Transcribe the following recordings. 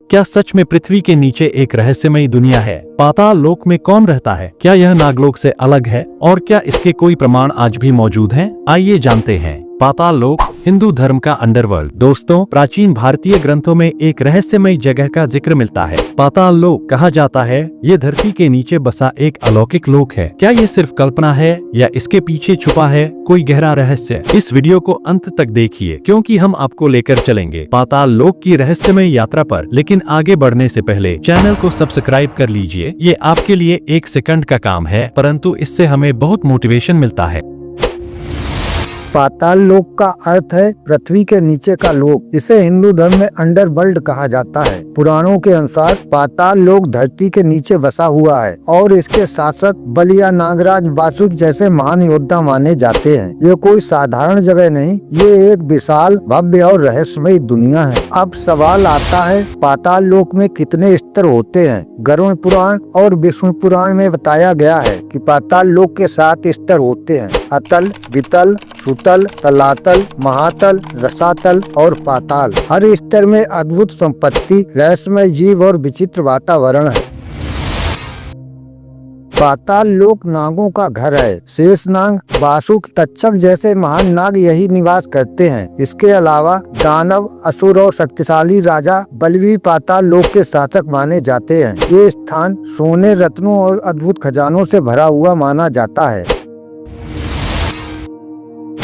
क्या सच में पृथ्वी के नीचे एक रहस्यमयी दुनिया है? पाताल लोक में कौन रहता है? क्या यह नागलोक से अलग है और क्या इसके कोई प्रमाण आज भी मौजूद हैं? आइए जानते हैं। पाताल लोक हिंदू धर्म का अंडरवर्ल्ड। दोस्तों, प्राचीन भारतीय ग्रंथों में एक रहस्यमयी जगह का जिक्र मिलता है। पाताल लोक कहा जाता है ये धरती के नीचे बसा एक अलौकिक लोक है। क्या ये सिर्फ कल्पना है या इसके पीछे छुपा है कोई गहरा रहस्य? इस वीडियो को अंत तक देखिए क्योंकि हम आपको लेकर चलेंगे पाताल लोक की रहस्यमय यात्रा पर। लेकिन आगे बढ़ने से पहले चैनल को सब्सक्राइब कर लीजिए। ये आपके लिए 1 सेकंड का काम है, परंतु इससे हमें बहुत मोटिवेशन मिलता है। पाताल लोक का अर्थ है पृथ्वी के नीचे का लोक। इसे हिंदू धर्म में अंडरवर्ल्ड कहा जाता है। पुराणों के अनुसार पाताल लोक धरती के नीचे बसा हुआ है और इसके शासक बलि या नागराज वासुक जैसे महान योद्धा माने जाते हैं। ये कोई साधारण जगह नहीं, ये एक विशाल, भव्य और रहस्यमयी दुनिया है। अब सवाल आता है, पाताल लोक में कितने स्तर होते हैं? गरुड़ पुराण और विष्णु पुराण में बताया गया है कि पाताल लोक के 7 स्तर होते हैं: अतल, वितल, सुतल, तलातल, महातल, रसातल और पाताल। हर स्तर में अद्भुत संपत्ति, रहस्यमय जीव और विचित्र वातावरण है। पाताल लोक नागों का घर है। शेषनाग, वासुक, तक्षक जैसे महान नाग यही निवास करते हैं। इसके अलावा दानव, असुर और शक्तिशाली राजा बलि भी पाताल लोक के शासक माने जाते हैं। ये स्थान सोने, रत्नों और अद्भुत खजानों से भरा हुआ माना जाता है।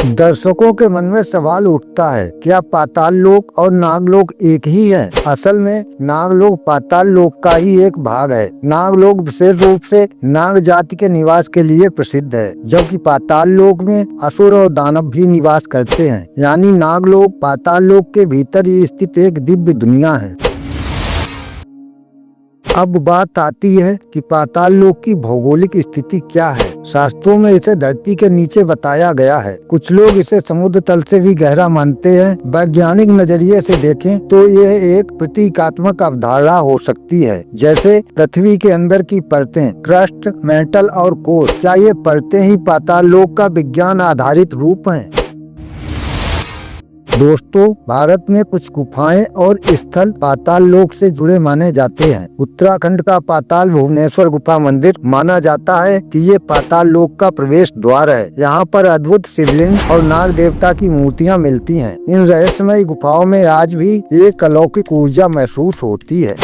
दर्शकों के मन में सवाल उठता है, क्या पाताल लोक और नागलोक एक ही है? असल में नागलोक पाताल लोक का ही एक भाग है। नागलोक विशेष रूप से नाग जाति के निवास के लिए प्रसिद्ध है, जबकि पाताल लोक में असुर और दानव भी निवास करते हैं। यानी नागलोक पाताल लोक के भीतर ही स्थित एक दिव्य दुनिया है। अब बात आती है कि पाताल लोक की भौगोलिक स्थिति क्या है। शास्त्रों में इसे धरती के नीचे बताया गया है। कुछ लोग इसे समुद्र तल से भी गहरा मानते हैं। वैज्ञानिक नजरिए से देखें तो यह एक प्रतीकात्मक अवधारणा हो सकती है, जैसे पृथ्वी के अंदर की परतें, क्रस्ट, मेंटल और कोर। क्या ये परतें ही पाताल लोक का विज्ञान आधारित रूप हैं? दोस्तों, भारत में कुछ गुफाएं और स्थल पाताल लोक से जुड़े माने जाते हैं। उत्तराखंड का पाताल भुवनेश्वर गुफा मंदिर माना जाता है कि ये पाताल लोक का प्रवेश द्वार है। यहाँ पर अद्भुत शिवलिंग और नाग देवता की मूर्तियाँ मिलती हैं। इन रहस्यमय गुफाओं में आज भी एक अलौकिक ऊर्जा महसूस होती है।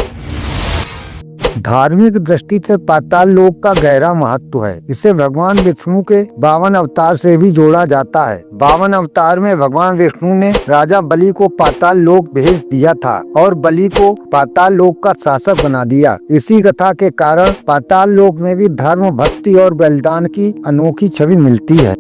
धार्मिक दृष्टि से पाताल लोक का गहरा महत्व है। इसे भगवान विष्णु के 52 अवतार से भी जोड़ा जाता है। 52 अवतार में भगवान विष्णु ने राजा बलि को पाताल लोक भेज दिया था और बलि को पाताल लोक का शासक बना दिया। इसी कथा के कारण पाताल लोक में भी धर्म, भक्ति और बलिदान की अनोखी छवि मिलती है।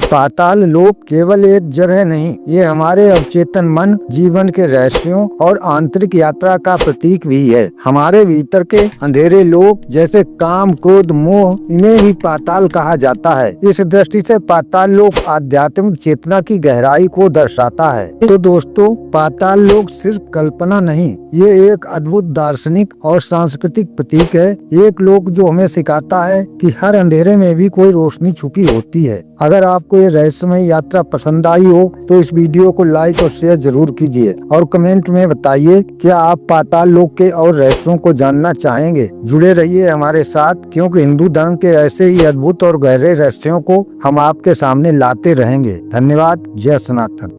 पाताल लोक केवल एक जगह नहीं, ये हमारे अवचेतन मन, जीवन के रहस्यों और आंतरिक यात्रा का प्रतीक भी है। हमारे भीतर के अंधेरे लोक जैसे काम, क्रोध, मोह, इन्हें ही पाताल कहा जाता है। इस दृष्टि से पाताल लोक आध्यात्मिक चेतना की गहराई को दर्शाता है। तो दोस्तों, पाताल लोक सिर्फ कल्पना नहीं, ये एक अद्भुत दार्शनिक और सांस्कृतिक प्रतीक है। एक लोक जो हमें सिखाता है कि हर अंधेरे में भी कोई रोशनी छुपी होती है। अगर आपको ये रहस्यमय यात्रा पसंद आई हो तो इस वीडियो को लाइक और शेयर जरूर कीजिए और कमेंट में बताइए क्या आप पाताल लोक के और रहस्यों को जानना चाहेंगे। जुड़े रहिए हमारे साथ, क्योंकि हिंदू धर्म के ऐसे ही अद्भुत और गहरे रहस्यों को हम आपके सामने लाते रहेंगे। धन्यवाद। जय सनातन।